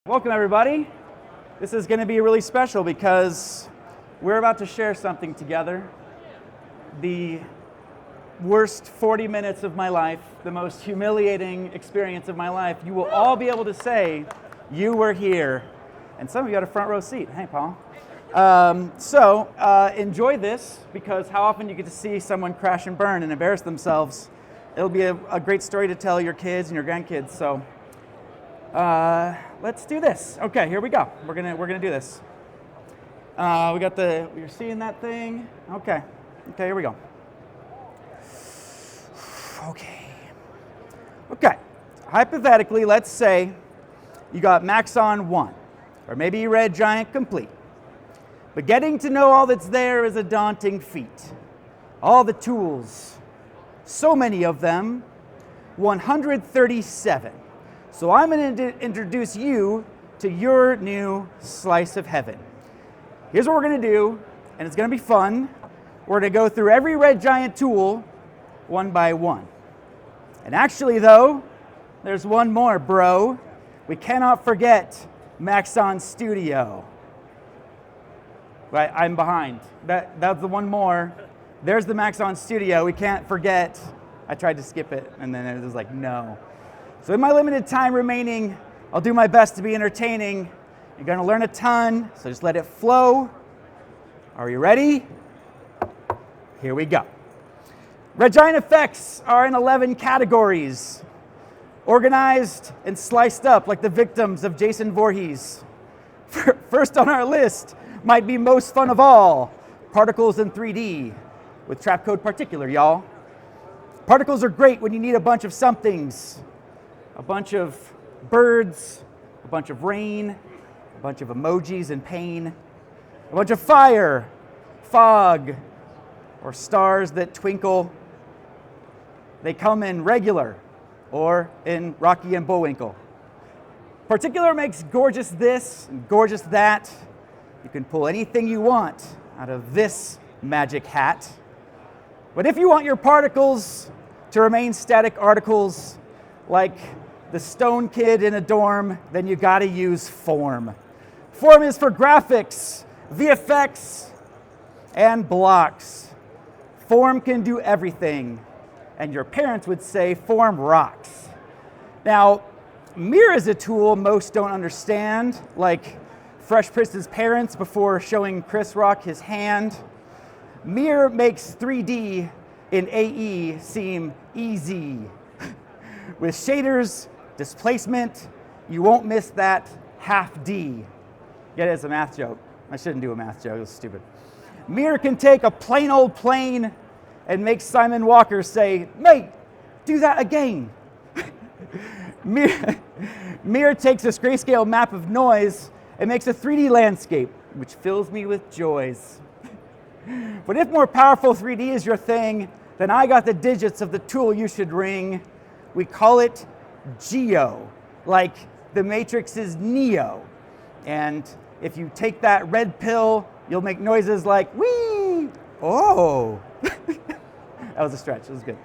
Welcome everybody. This is going to be really special because we're about to share something together. The worst 40 minutes of my life, the most humiliating experience of my life. You will all be able to say, you were here. And some of you got a front row seat. Hey, Paul. Enjoy this, because how often you get to see someone crash and burn and embarrass themselves. It'll be a great story to tell your kids and your grandkids. So let's do this. Okay, here we go. We're gonna do this. You're seeing that thing? Okay, here we go. Okay. Hypothetically, let's say you got Maxon 1, or maybe you read Giant Complete. But getting to know all that's there is a daunting feat. All the tools, so many of them, 137. So I'm going to introduce you to your new slice of heaven. Here's what we're going to do, and it's going to be fun. We're going to go through every Red Giant tool one by one. And actually, though, there's one more, bro. We cannot forget Maxon Studio. Right, I'm behind. That's the one more. There's the Maxon Studio. We can't forget. I tried to skip it, and then it was like, no. So in my limited time remaining, I'll do my best to be entertaining. You're going to learn a ton, so just let it flow. Are you ready? Here we go. Red Giant effects are in 11 categories, organized and sliced up like the victims of Jason Voorhees. First on our list might be most fun of all, particles in 3D with trap code particular, y'all. Particles are great when you need a bunch of somethings. A bunch of birds, a bunch of rain, a bunch of emojis and pain, a bunch of fire, fog, or stars that twinkle. They come in regular or in Rocky and Bullwinkle. Particular makes gorgeous this and gorgeous that. You can pull anything you want out of this magic hat. But if you want your particles to remain static articles like the stone kid in a dorm, then you gotta use form. Form is for graphics, VFX, and blocks. Form can do everything, and your parents would say form rocks. Now, mirror is a tool most don't understand, like Fresh Prince's parents before showing Chris Rock his hand. Mirror makes 3D in AE seem easy. With shaders, displacement, you won't miss that half D. Get it as a math joke. I shouldn't do a math joke, it was stupid. Mirror can take a plain old plane and make Simon Walker say, mate, do that again. Mirror takes a grayscale map of noise and makes a 3D landscape, which fills me with joys. But if more powerful 3D is your thing, then I got the digits of the tool you should ring. We call it Geo, like the Matrix's Neo. And if you take that red pill, you'll make noises like, wee! Oh! That was a stretch, it was good.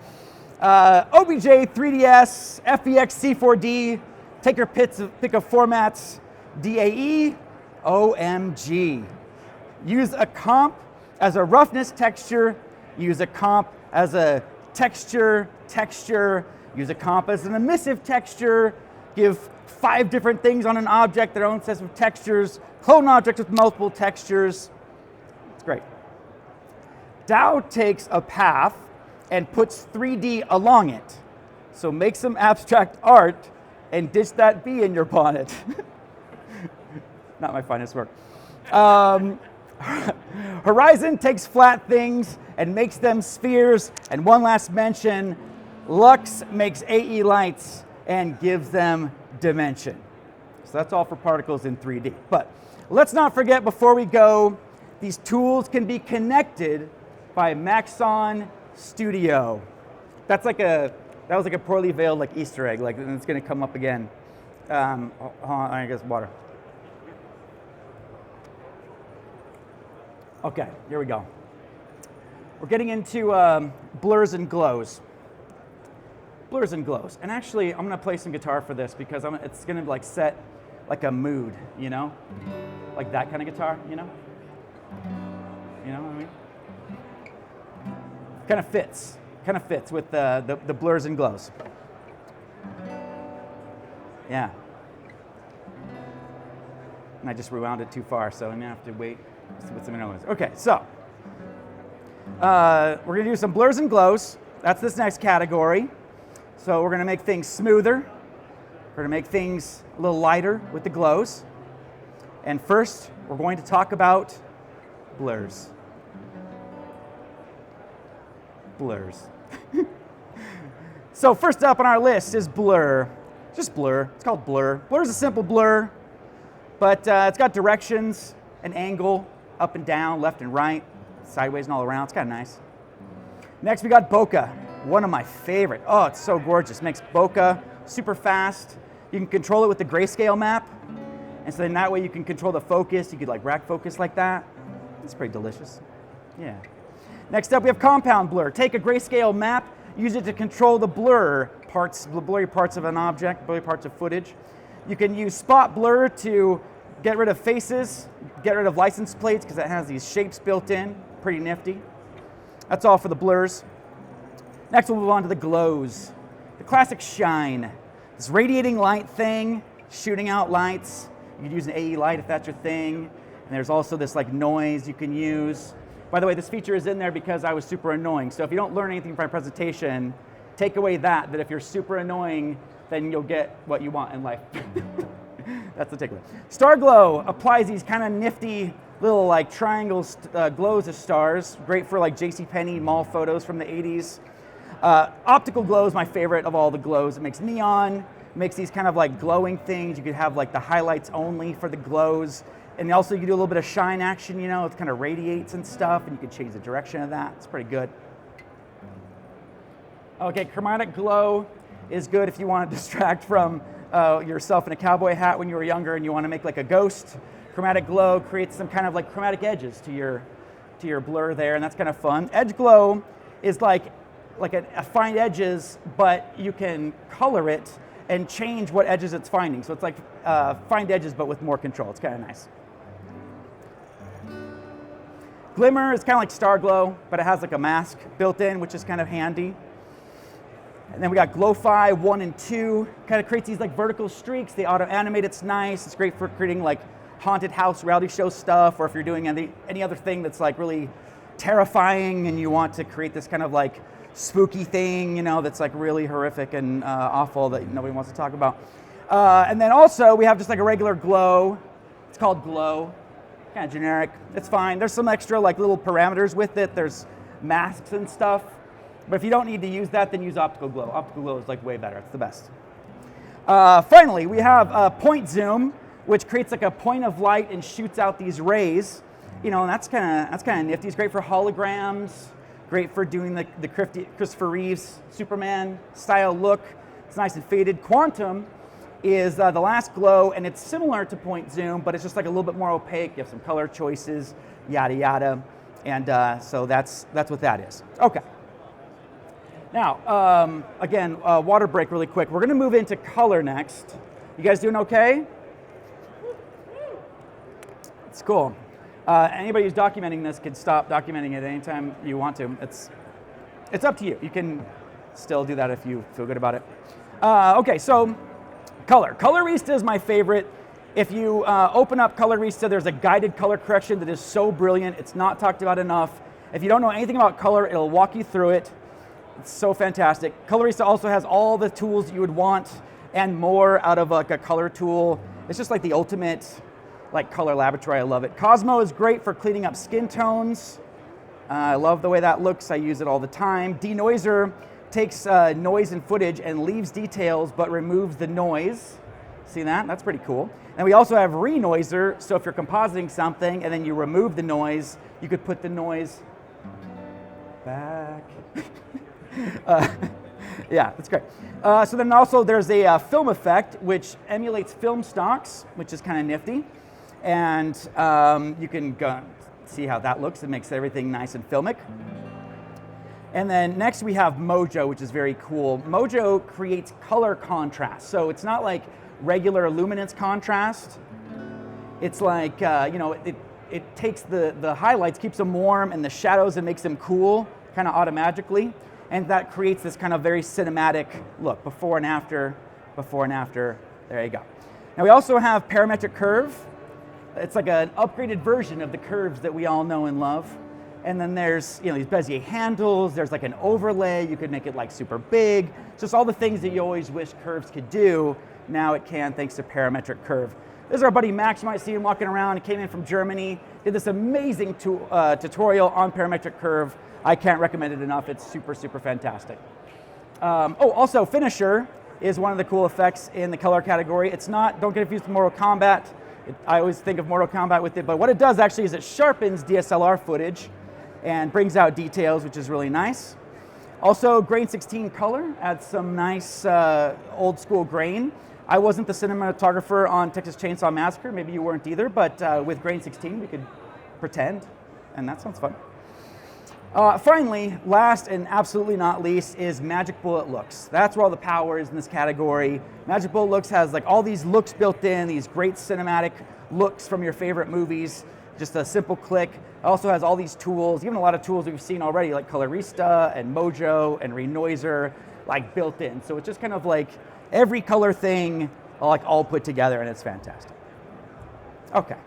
OBJ, 3DS, FBX, C4D, take your pick of formats, DAE, OMG. Use a comp as a roughness texture, use a comp as a texture, use a comp as an emissive texture, give 5 different things on an object, their own set of textures, clone objects with multiple textures. It's great. DAO takes a path and puts 3D along it. So make some abstract art and ditch that bee in your bonnet. Not my finest work. Horizon takes flat things and makes them spheres. And one last mention, Lux makes AE lights and gives them dimension. So that's all for particles in 3D. But let's not forget before we go, these tools can be connected by Maxon Studio. That was like a poorly veiled like Easter egg, like it's gonna come up again. Hold on, I guess water. Okay, here we go. We're getting into blurs and glows. Blurs and glows. And actually, I'm gonna play some guitar for this because it's gonna like set like a mood, you know? Like that kind of guitar, you know? You know what I mean? Kind of fits with the blurs and glows. Yeah. And I just rewound it too far, so I'm gonna have to wait to see what something else is. Okay, so we're gonna do some blurs and glows. That's this next category. So we're gonna make things smoother. We're gonna make things a little lighter with the glows. And first, we're going to talk about blurs. Blurs. So first up on our list is blur. Just blur. It's called blur. Blur is a simple blur, but it's got directions, an angle, up and down, left and right, sideways and all around. It's kind of nice. Next, we got bokeh. One of my favorite. Oh, it's so gorgeous. Makes bokeh super fast. You can control it with the grayscale map. And so then that way you can control the focus. You could like rack focus like that. It's pretty delicious. Yeah. Next up, we have compound blur. Take a grayscale map, use it to control the blur parts, the blurry parts of an object, blurry parts of footage. You can use spot blur to get rid of faces, get rid of license plates because it has these shapes built in. Pretty nifty. That's all for the blurs. Next, we'll move on to the glows. The classic shine. This radiating light thing, shooting out lights. You could use an AE light if that's your thing. And there's also this like noise you can use. By the way, this feature is in there because I was super annoying. So if you don't learn anything from my presentation, take away that if you're super annoying, then you'll get what you want in life. That's the takeaway. Star glow applies these kind of nifty little like triangles, glows of stars. Great for like JCPenney mall photos from the 80s. Optical glow is my favorite of all the glows. It makes neon, makes these kind of like glowing things. You could have like the highlights only for the glows. And also you can do a little bit of shine action, you know, it kind of radiates and stuff, and you can change the direction of that. It's pretty good. Okay, chromatic glow is good if you want to distract from yourself in a cowboy hat when you were younger and you want to make like a ghost. Chromatic glow creates some kind of like chromatic edges to your blur there, and that's kind of fun. Edge glow is like a fine edges, but you can color it and change what edges it's finding. So it's like fine edges, but with more control. It's kind of nice. Glimmer is kind of like star glow, but it has like a mask built in, which is kind of handy. And then we got Glowify 1 and 2. Kind of creates these like vertical streaks. They auto animate. It's nice. It's great for creating like haunted house reality show stuff, or if you're doing any other thing that's like really terrifying and you want to create this kind of like spooky thing, you know, that's like really horrific and awful that nobody wants to talk about. And then also we have just like a regular glow. It's called glow. Kind of generic. It's fine. There's some extra like little parameters with it. There's masks and stuff. But if you don't need to use that, then use optical glow. Optical glow is like way better. It's the best. Finally, we have point zoom, which creates like a point of light and shoots out these rays. You know, and that's kind of nifty. It's great for holograms. Great for doing the Christopher Reeves Superman style look. It's nice and faded. Quantum is the last glow, and it's similar to point zoom, but it's just like a little bit more opaque. You have some color choices, yada yada, and so that's what that is. Okay. Now, again, water break really quick. We're going to move into color next. You guys doing okay? It's cool. Anybody who's documenting this can stop documenting it anytime you want to. It's up to you. You can still do that if you feel good about it. Okay, so color. Colorista is my favorite. If you open up Colorista, there's a guided color correction that is so brilliant. It's not talked about enough. If you don't know anything about color, it'll walk you through it. It's so fantastic. Colorista also has all the tools that you would want and more out of like a color tool. It's just like the ultimate like color laboratory. I love it. Cosmo is great for cleaning up skin tones. I love the way that looks. I use it all the time. Denoiser takes noise and footage and leaves details but removes the noise. See that? That's pretty cool. And we also have Renoiser, so if you're compositing something and then you remove the noise, you could put the noise back. Yeah, that's great. So then also there's a film effect, which emulates film stocks, which is kind of nifty. And you can go see how that looks. It makes everything nice and filmic. And then next we have Mojo, which is very cool. Mojo creates color contrast. So it's not like regular luminance contrast. It's like, it takes the highlights, keeps them warm, and the shadows, and makes them cool kind of automatically. And that creates this kind of very cinematic look, before and after, there you go. Now we also have parametric curve. It's like an upgraded version of the curves that we all know and love. And then there's these Bezier handles, there's like an overlay, you could make it like super big. Just all the things that you always wish curves could do, now it can thanks to parametric curve. This is our buddy Max, you might see him walking around. He came in from Germany, did this amazing tutorial on parametric curve. I can't recommend it enough, it's super, super fantastic. Also Finisher is one of the cool effects in the color category. It's not, don't get confused with Mortal Kombat. I always think of Mortal Kombat with it, but what it does actually is it sharpens DSLR footage and brings out details, which is really nice. Also, grain 16 color adds some nice old school grain. I wasn't the cinematographer on Texas Chainsaw Massacre, maybe you weren't either, but with grain 16 we could pretend, and that sounds fun. Finally, last and absolutely not least is Magic Bullet looks. That's where all the power is in this category. Magic Bullet looks has like all these looks built in, these great cinematic looks from your favorite movies. Just a simple click. It also has all these tools, even a lot of tools we've seen already, like Colorista and Mojo and Renoiser, like built in. So it's just kind of like every color thing, like all put together, and it's fantastic. Okay.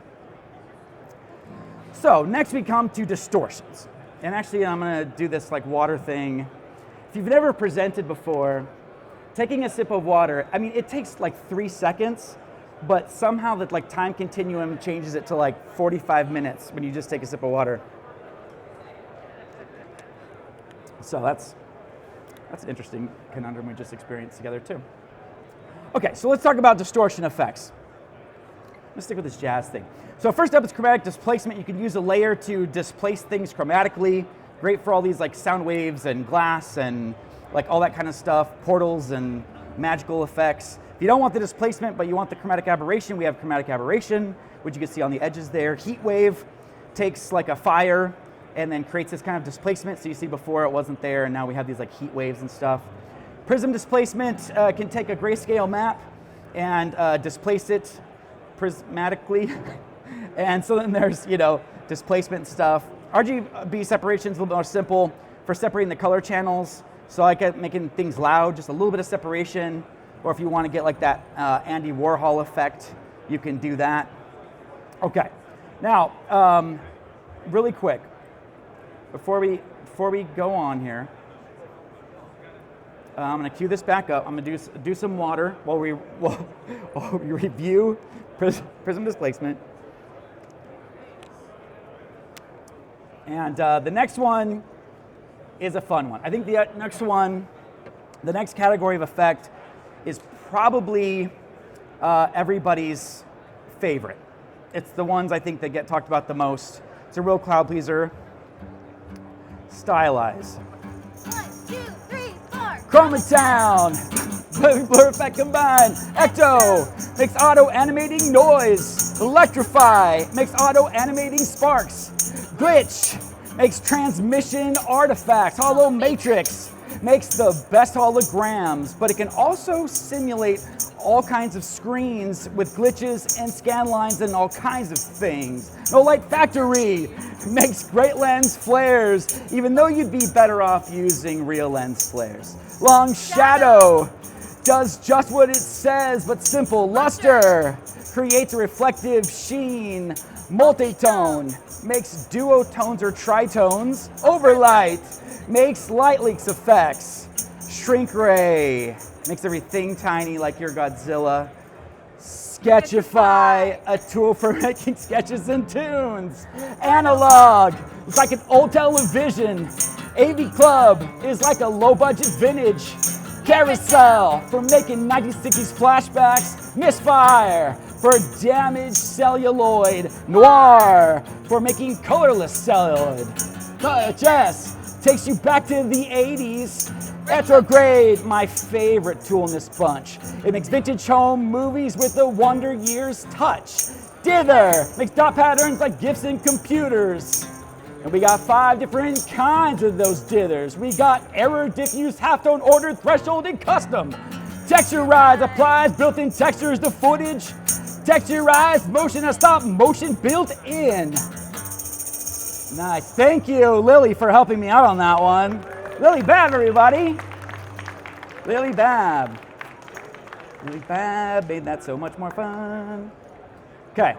So next we come to distortions. And actually I'm gonna do this like water thing. If you've never presented before, taking a sip of water, I mean, it takes like 3 seconds, but somehow the like time continuum changes it to like 45 minutes when you just take a sip of water. So that's an interesting conundrum we just experienced together too. Okay, so let's talk about distortion effects. Let's stick with this jazz thing. So first up is chromatic displacement. You can use a layer to displace things chromatically. Great for all these like sound waves and glass and like all that kind of stuff, portals and magical effects. If you don't want the displacement, but you want the chromatic aberration, we have chromatic aberration, which you can see on the edges there. Heat wave takes like a fire and then creates this kind of displacement. So you see before it wasn't there, and now we have these like heat waves and stuff. Prism displacement can take a grayscale map and displace it prismatically. And so then there's, displacement stuff. RGB separation is a little more simple for separating the color channels. So I like making things loud, just a little bit of separation. Or if you want to get like that Andy Warhol effect, you can do that. Okay, now, really quick, before we go on here, I'm going to cue this back up. I'm going to do some water while we review prism displacement. And the next one is a fun one. I think the next category of effect is probably everybody's favorite. It's the ones I think that get talked about the most. It's a real crowd pleaser. Stylize. 1, 2, 3, 4. Chroma Town. Blur effect combined. Ecto makes auto animating noise. Electrify makes auto animating sparks. Glitch makes transmission artifacts. Holo Matrix makes the best holograms, but it can also simulate all kinds of screens with glitches and scan lines and all kinds of things. No Light Factory makes great lens flares, even though you'd be better off using real lens flares. Long Shadow does just what it says, but simple. Luster creates a reflective sheen. Multitone makes duotones or tritones. Overlight makes light leaks effects. Shrink Ray makes everything tiny like your Godzilla. Sketchify, a tool for making sketches and tunes. Analog is like an old television. AV Club is like a low-budget vintage. Carousel for making 1960s flashbacks. Misfire for damaged celluloid. Noir for making colorless celluloid. Jess takes you back to the 80s. Retrograde, my favorite tool in this bunch. It makes vintage home movies with the Wonder Years touch. Dither makes dot patterns like GIFs and computers. And we got 5 different kinds of those dithers. We got error, diffuse, halftone, ordered, threshold, and custom. Texturize applies built-in textures to footage. Texturize motion has stop motion built in. Nice. Thank you, Lily, for helping me out on that one. Lily Babb, everybody. Lily Babb. Lily Babb made that so much more fun. Okay.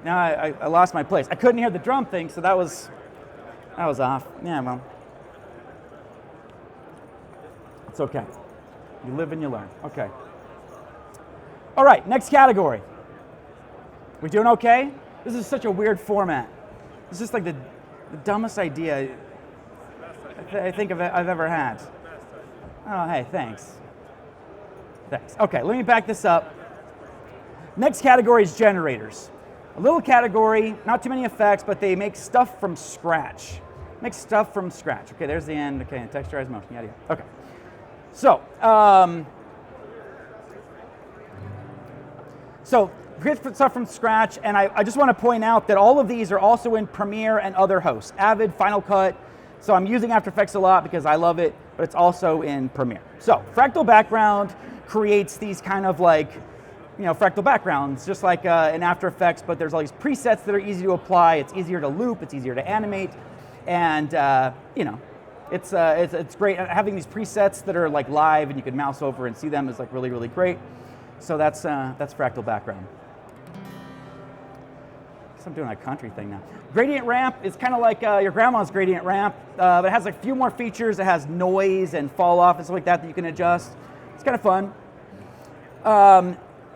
Now I lost my place. I couldn't hear the drum thing, so that was off. Yeah, well. It's okay. You live and you learn. Okay. All right, next category. We doing okay? This is such a weird format. It's just like the dumbest idea I think I've ever had. Oh, hey, thanks. Thanks. Okay, let me back this up. Next category is generators. A little category, not too many effects, but they make stuff from scratch. Make stuff from scratch. Okay, there's the end. Okay, texturized motion. Yada yada. Okay. So create stuff from scratch, and I just want to point out that all of these are also in Premiere and other hosts, Avid, Final Cut. So I'm using After Effects a lot because I love it, but it's also in Premiere. So fractal background creates these kind of like, fractal backgrounds, just like in After Effects, but there's all these presets that are easy to apply. It's easier to loop, it's easier to animate, and it's great. Having these presets that are like live and you can mouse over and see them is like really, really great. So that's fractal background. I'm doing a country thing now. Gradient ramp is kind of like your grandma's gradient ramp, but it has a few more features. It has noise and fall off and stuff like that you can adjust. It's kind of fun.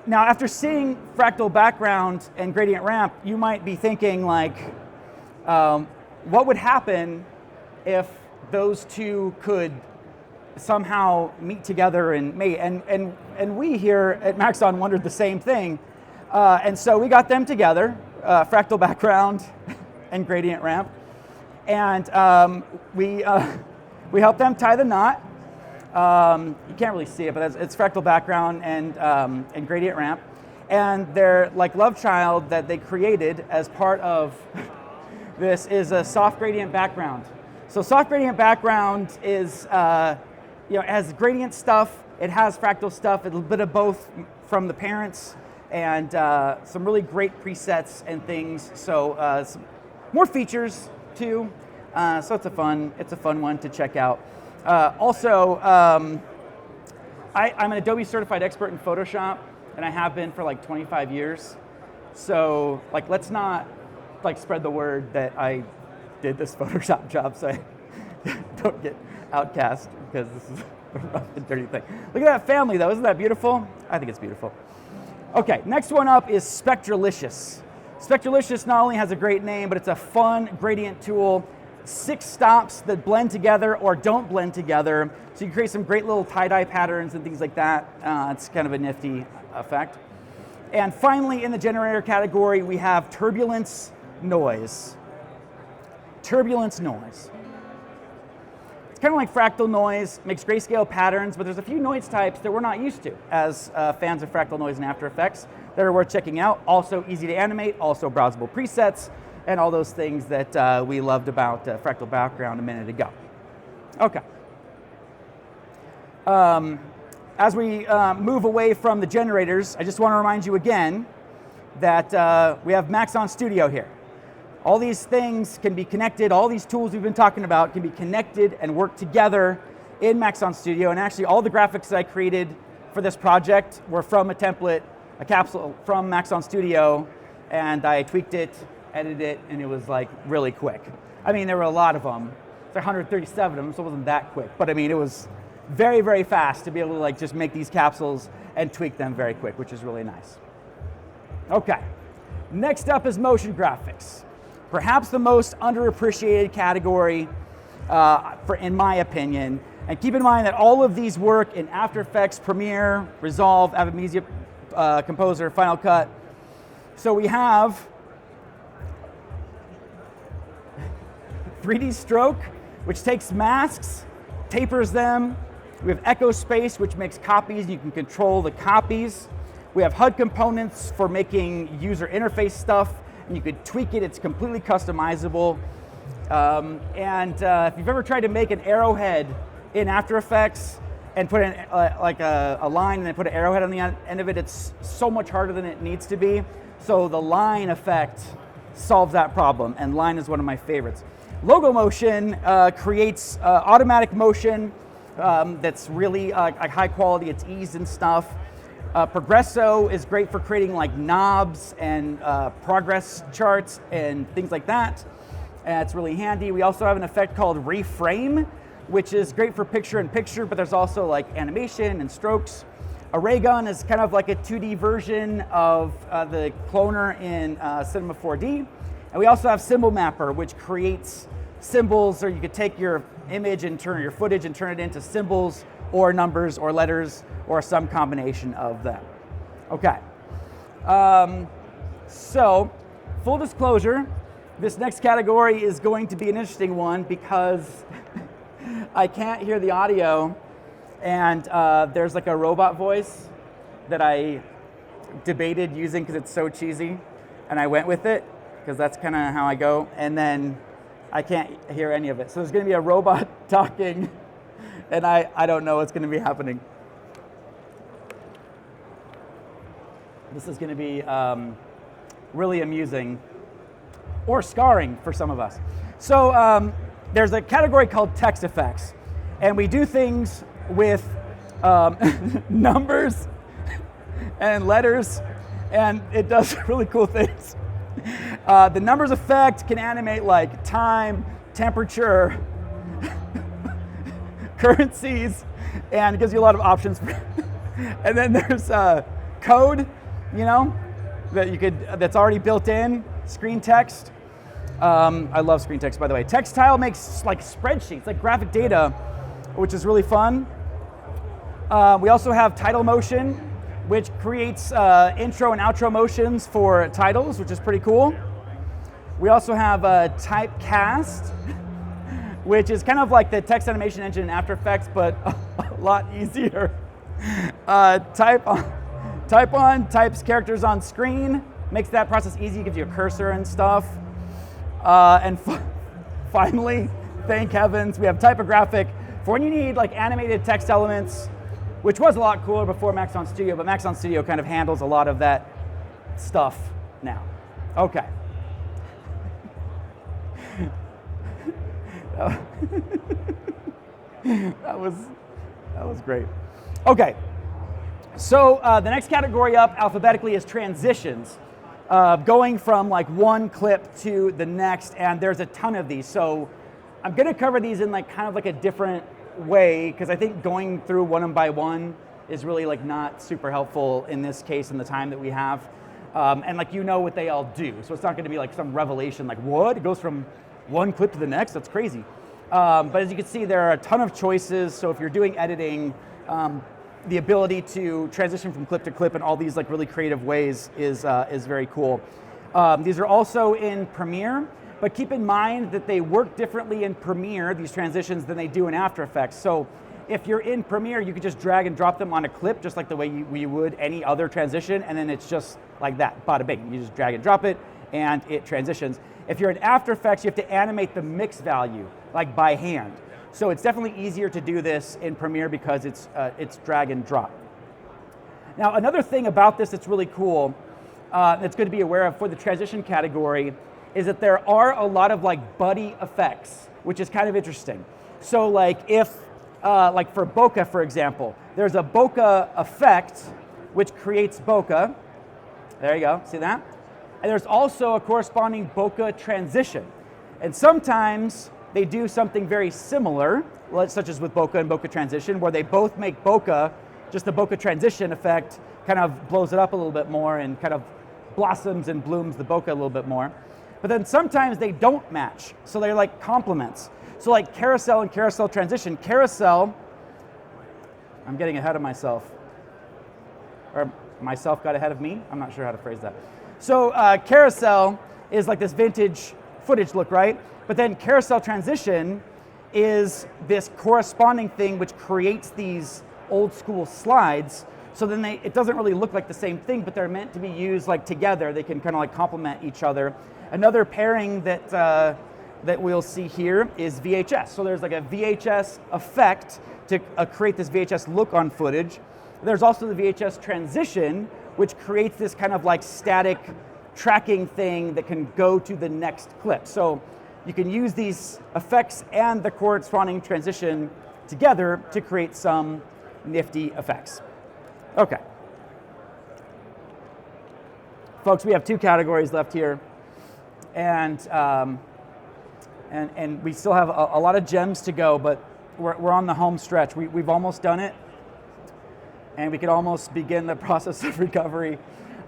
Now, after seeing fractal background and gradient ramp, you might be thinking like, what would happen if those two could somehow meet together and mate? And we here at Maxon wondered the same thing. And so we got them together, fractal background and gradient ramp. And we helped them tie the knot. You can't really see it, but it's fractal background and gradient ramp. And their like love child that they created as part of this is a soft gradient background. So soft gradient background is, it has gradient stuff, it has fractal stuff, a little bit of both from the parents, and some really great presets and things. So some more features too. So it's a fun one to check out. Also, I'm an Adobe certified expert in Photoshop, and I have been for like 25 years. So like, let's not like spread the word that I did this Photoshop job, so I don't get outcast, because this is a rough and dirty thing. Look at that family though, isn't that beautiful? I think it's beautiful. Okay, next one up is Spectralicious. Spectralicious not only has a great name, but it's a fun gradient tool. 6 stops that blend together or don't blend together. So you can create some great little tie-dye patterns and things like that. It's kind of a nifty effect. And finally, in the generator category, we have turbulence noise. Turbulence noise. It's kind of like fractal noise, makes grayscale patterns, but there's a few noise types that we're not used to as fans of fractal noise and After Effects that are worth checking out. Also easy to animate, also browsable presets, and all those things that we loved about fractal background a minute ago. Okay. As we move away from the generators, I just want to remind you again that we have Maxon Studio here. All these things can be connected, all these tools we've been talking about can be connected and work together in Maxon Studio, and actually all the graphics that I created for this project were from a template, a capsule from Maxon Studio, and I tweaked it, edited it, and it was like really quick. I mean, there were a lot of them. There's 137 of them, so it wasn't that quick, but I mean, it was very, very fast to be able to like just make these capsules and tweak them very quick, which is really nice. Okay, next up is motion graphics. Perhaps the most underappreciated category, in my opinion. And keep in mind that all of these work in After Effects, Premiere, Resolve, Avid Media Composer, Final Cut. So we have 3D Stroke, which takes masks, tapers them. We have Echo Space, which makes copies. You can control the copies. We have HUD components for making user interface stuff. And you could tweak it, it's completely customizable. If you've ever tried to make an arrowhead in After Effects, and put in like a line and then put an arrowhead on the end of it, it's so much harder than it needs to be. So the line effect solves that problem, and line is one of my favorites. Logo motion creates automatic motion that's really high quality. It's eased and stuff. Progresso is great for creating like knobs and progress charts and things like that. It's really handy. We also have an effect called reframe, which is great for picture-in-picture, but there's also like animation and strokes. A ray gun is kind of like a 2D version of the cloner in Cinema 4D. And we also have symbol mapper, which creates symbols, or you could take your image and turn your footage and turn it into symbols or numbers or letters or some combination of them. Okay. So, full disclosure, this next category is going to be an interesting one because I can't hear the audio, and there's like a robot voice that I debated using because it's so cheesy, and I went with it because that's kind of how I go, and then I can't hear any of it. So there's going to be a robot talking, and I don't know what's going to be happening. This is going to be really amusing or scarring for some of us. So there's a category called text effects, and we do things with numbers and letters, and it does really cool things. The numbers effect can animate like time, temperature, currencies, and it gives you a lot of options. And then there's code, you know, that's already built in, screen text. I love screen text, by the way. Textile makes like spreadsheets, like graphic data, which is really fun. We also have title motion, which creates intro and outro motions for titles, which is pretty cool. We also have typecast, which is kind of like the text animation engine in After Effects, but a lot easier. Types characters on screen, makes that process easy, gives you a cursor and stuff. And finally, thank heavens, we have typographic for when you need like animated text elements, which was a lot cooler before Maxon Studio, but Maxon Studio kind of handles a lot of that stuff now. Okay. That was great. Okay. So the next category up alphabetically is transitions. Going from like one clip to the next, and there's a ton of these. So I'm gonna cover these in like kind of like a different way, because I think going through one by one is really like not super helpful in this case in the time that we have. And like you know what they all do, so it's not gonna be like some revelation like what? It goes from one clip to the next? That's crazy. But as you can see, there are a ton of choices. So if you're doing editing, the ability to transition from clip to clip in all these like really creative ways is very cool. These are also in Premiere, but keep in mind that they work differently in Premiere, these transitions, than they do in After Effects. So if you're in Premiere, you can just drag and drop them on a clip, just like the way you would any other transition, and then it's just like that, bada bing. You just drag and drop it, and it transitions. If you're in After Effects, you have to animate the mix value, like by hand. So it's definitely easier to do this in Premiere because it's drag and drop. Now, another thing about this that's really cool, that's good to be aware of for the transition category, is that there are a lot of like buddy effects, which is kind of interesting. So like if, like for bokeh, for example, there's a bokeh effect, which creates bokeh. There you go, see that? And there's also a corresponding bokeh transition. And sometimes they do something very similar, such as with bokeh and bokeh transition, where they both make bokeh, just the bokeh transition effect kind of blows it up a little bit more and kind of blossoms and blooms the bokeh a little bit more. But then sometimes they don't match, so they're like complements. So like carousel and carousel transition. Carousel, I'm getting ahead of myself. Or myself got ahead of me? I'm not sure how to phrase that. So carousel is like this vintage footage look, right? But then carousel transition is this corresponding thing which creates these old school slides. So then it doesn't really look like the same thing, but they're meant to be used like together. They can kind of like complement each other. Another pairing that that we'll see here is VHS. So there's like a VHS effect to create this VHS look on footage. There's also the VHS transition, which creates this kind of like static tracking thing that can go to the next clip. So you can use these effects and the corresponding transition together to create some nifty effects. Okay. Folks, we have 2 categories left here, and we still have a lot of gems to go, but we're on the home stretch. We've almost done it, and we could almost begin the process of recovery.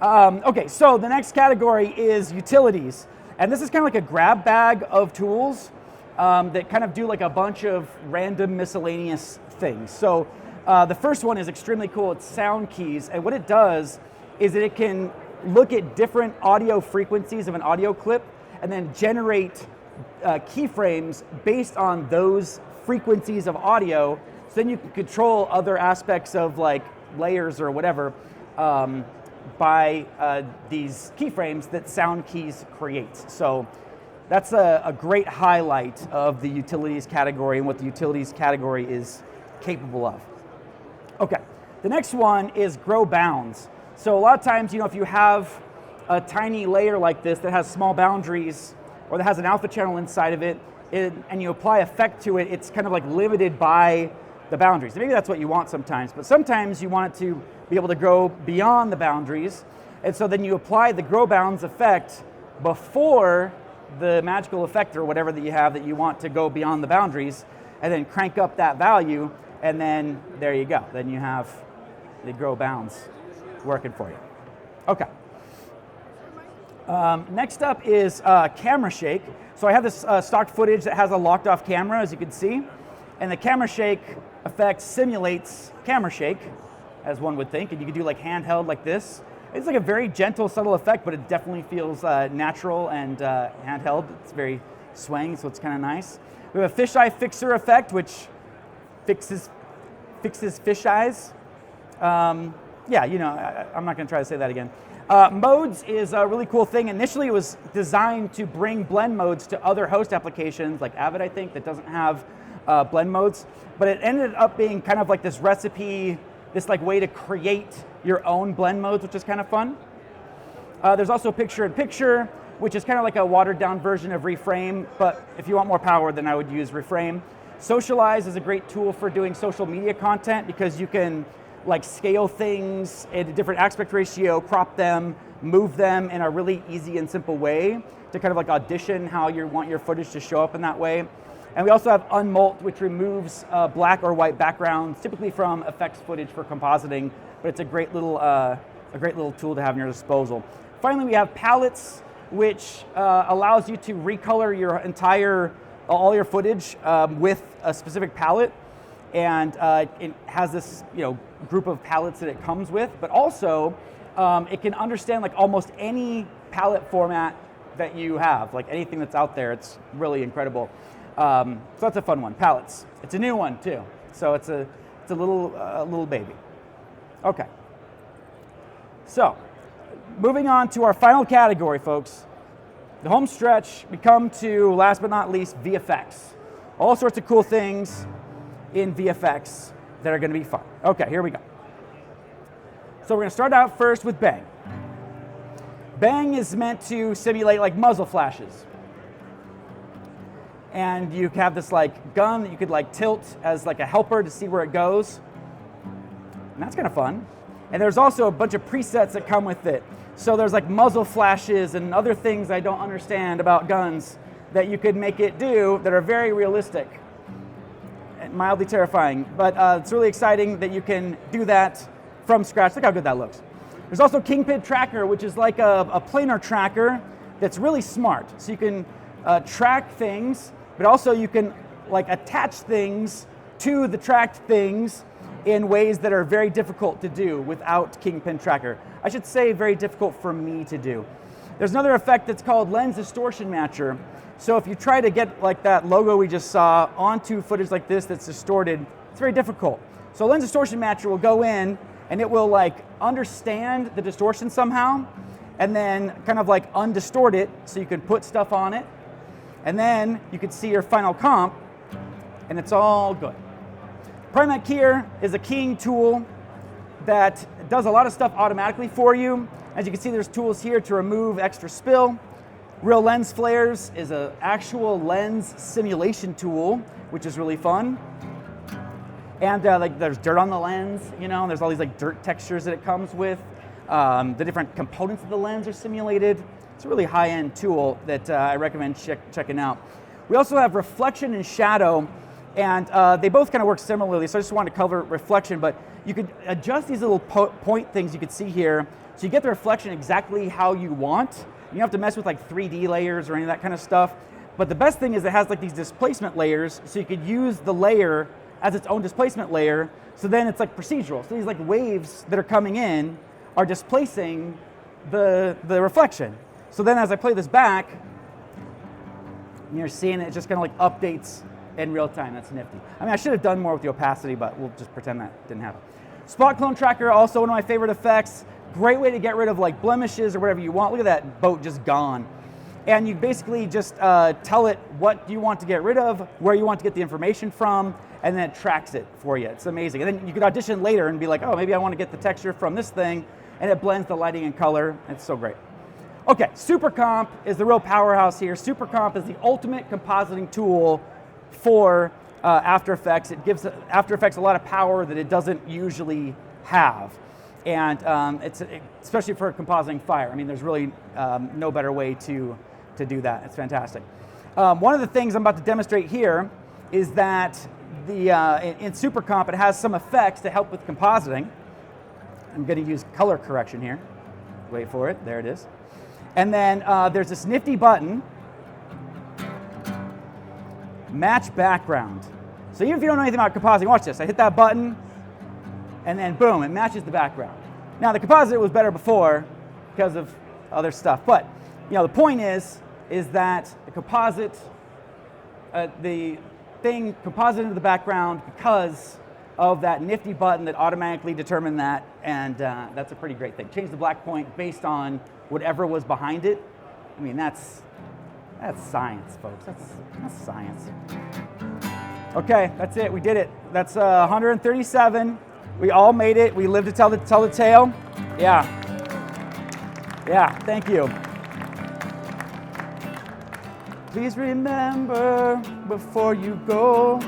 Okay, so the next category is utilities, and this is kind of like a grab bag of tools that kind of do like a bunch of random miscellaneous things. So the first one is extremely cool. It's sound keys, and what it does is that it can look at different audio frequencies of an audio clip and then generate keyframes based on those frequencies of audio. So then you can control other aspects of like layers or whatever by these keyframes that sound keys creates. So that's a great highlight of the utilities category and what the utilities category is capable of. Okay, the next one is grow bounds. So a lot of times, if you have a tiny layer like this that has small boundaries or that has an alpha channel inside of it, and you apply effect to it, it's kind of like limited by the boundaries. Maybe that's what you want sometimes, but sometimes you want it to be able to grow beyond the boundaries. And so then you apply the grow bounds effect before the magical effect or whatever that you have that you want to go beyond the boundaries, and then crank up that value, and then there you go. Then you have the grow bounds working for you. Okay. Next up is camera shake. So I have this stock footage that has a locked off camera, as you can see, and the camera shake effect simulates camera shake, as one would think, and you can do like handheld like this. It's like a very gentle, subtle effect, but it definitely feels natural and handheld. It's very swaying, so it's kind of nice. We have a fisheye fixer effect, which fixes fish eyes. Yeah, I'm not going to try to say that again. Modes is a really cool thing. Initially, it was designed to bring blend modes to other host applications, like Avid, I think, that doesn't have blend modes. But it ended up being kind of like this recipe, this like way to create your own blend modes, which is kind of fun. There's also picture-in-picture, which is kind of like a watered-down version of Reframe. But if you want more power, then I would use Reframe. Socialize is a great tool for doing social media content because you can like scale things at a different aspect ratio, crop them, move them in a really easy and simple way to kind of like audition how you want your footage to show up in that way. And we also have unmult, which removes black or white backgrounds, typically from effects footage for compositing, but it's a great little tool to have in your disposal. Finally, we have palettes, which allows you to recolor your all your footage with a specific palette. And it has this group of palettes that it comes with, but also it can understand like almost any palette format that you have, like anything that's out there. It's really incredible. So that's a fun one, palettes. It's a new one too, so it's a little baby. Okay. So moving on to our final category, folks. The home stretch, we come to, last but not least, VFX. All sorts of cool things in VFX that are going to be fun. Okay, here we go. So we're going to start out first with bang. Bang is meant to simulate like muzzle flashes. And you have this like gun that you could like tilt as like a helper to see where it goes. And that's kind of fun. And there's also a bunch of presets that come with it. So there's like muzzle flashes and other things I don't understand about guns that you could make it do that are very realistic. Mildly terrifying, but it's really exciting that you can do that from scratch. Look how good that looks. There's also Kingpin Tracker, which is like a planar tracker that's really smart. So you can track things, but also you can like attach things to the tracked things in ways that are very difficult to do without Kingpin Tracker. I should say very difficult for me to do. There's another effect that's called Lens Distortion Matcher. So if you try to get like that logo we just saw onto footage like this that's distorted, it's very difficult. So Lens Distortion Matcher will go in and it will like understand the distortion somehow and then kind of like undistort it so you can put stuff on it. And then you can see your final comp, and it's all good. Primac Keyer is a keying tool that does a lot of stuff automatically for you. As you can see, there's tools here to remove extra spill. Real Lens Flares is an actual lens simulation tool, which is really fun. And like there's dirt on the lens, you know, and there's all these like dirt textures that it comes with. The different components of the lens are simulated. It's a really high-end tool that I recommend checking out. We also have reflection and shadow, and they both kind of work similarly, so I just wanted to cover reflection, but you could adjust these little point things you can see here, so you get the reflection exactly how you want. You don't have to mess with like 3D layers or any of that kind of stuff, but the best thing is it has like these displacement layers, so you could use the layer as its own displacement layer, so then it's like procedural. So these like waves that are coming in are displacing the reflection. So then as I play this back, you're seeing it just kind of like updates in real time. That's nifty. I mean, I should have done more with the opacity, but we'll just pretend that didn't happen. Spot Clone Tracker, also one of my favorite effects. Great way to get rid of like blemishes or whatever you want. Look at that boat just gone. And you basically just tell it what you want to get rid of, where you want to get the information from, and then it tracks it for you. It's amazing. And then you could audition later and be like, oh, maybe I want to get the texture from this thing, and it blends the lighting and color. It's so great. Okay, SuperComp is the real powerhouse here. SuperComp is the ultimate compositing tool for After Effects. It gives After Effects a lot of power that it doesn't usually have. And it's especially for compositing fire. I mean, there's really no better way to do that. It's fantastic. One of the things I'm about to demonstrate here is that in SuperComp, it has some effects to help with compositing. I'm going to use color correction here. Wait for it. There it is. And then there's this nifty button, match background. So even if you don't know anything about compositing, watch this. I hit that button, and then boom, it matches the background. Now the composite was better before because of other stuff, but you know the point is that the composite, the thing composited into the background because of that nifty button that automatically determined that, and that's a pretty great thing. Change the black point based on whatever was behind it. I mean, that's science, folks. That's science. Okay, that's it. We did it. That's 137. We all made it. We lived to tell the tale. Yeah. Yeah. Thank you. Please remember before you go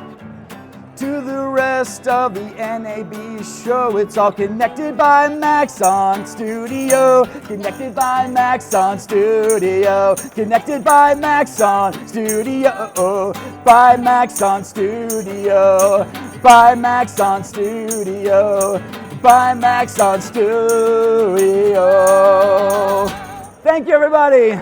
to the rest of the NAB show. It's all connected by Maxon Studio. Connected by Maxon Studio. Connected by Maxon Studio. By Maxon Studio. By Maxon Studio. By Maxon Studio. Thank you, everybody.